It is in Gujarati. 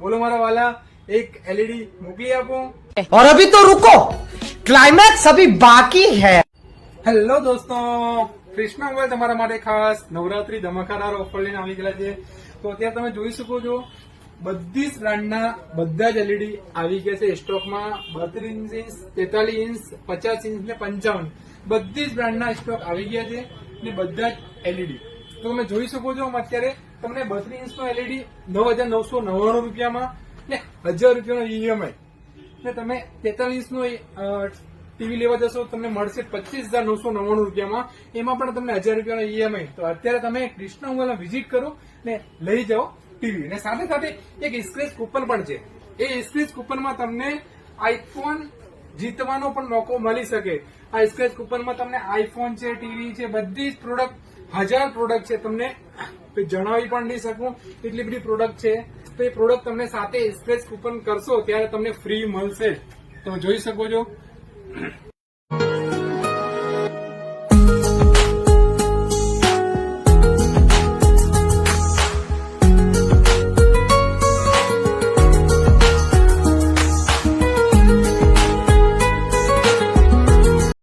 બોલો મારા વાલા, એક એલઈડી મોકલી આપો। और अभी तो रुको, क्लाइमैक्स अभी बाकी है। હેલો દોસ્તો, કૃષ્ણ મોબાઈલ તમારા માટે ખાસ નવરાત્રી ધમાકાદાર ઓફર લઈને આવી ગયેલા છે। તો અત્યારે તમે જોઈ શકો છો બધી જ બ્રાન્ડના બધા જ એલઈડી આવી ગયા છે સ્ટોકમાં। 32 ઇંચ, 43 ઇંચ, 50 ઇંચ ને 55 બધી જ બ્રાન્ડના સ્ટોક આવી ગયા છે ને બધા જ એલઈડી। તો તમે જોઈ શકો છો અત્યારે તમને 32 ઇંચનો એલઈડી 9,999 રૂપિયામાં ને 1,000 રૂપિયાનો ઈએમઆઈ ને તમે 43 ઇંચનો ટીવી લેવા જશો તમને મળશે 25,999 રૂપિયામાં, એમાં પણ તમને 1,000 રૂપિયાનો ઈએમઆઈ। તો અત્યારે તમે કૃષ્ણ મોબાઈલમાં વિઝિટ કરો ને લઈ જાઓ ટીવી। ને સાથે સાથે એક સ્ક્રેચ કૂપન પણ છે। એ સ્ક્રેચ કૂપનમાં તમને આઈફોન જીતવાનો પણ મોકો મળી શકે। આ સ્ક્રેચ કૂપનમાં તમને આઈફોન છે, ટીવી છે, બધી જ પ્રોડક્ટ 1000 પ્રોડક્ટ છે, તમને જણાવી પણ નહીં શકું એટલી બધી પ્રોડક્ટ છે। તો એ પ્રોડક્ટ તમને સાથે સ્ક્રેચ કૂપન કરશો ત્યારે તમને ફ્રી મળશે। તમે જોઈ શકો છો।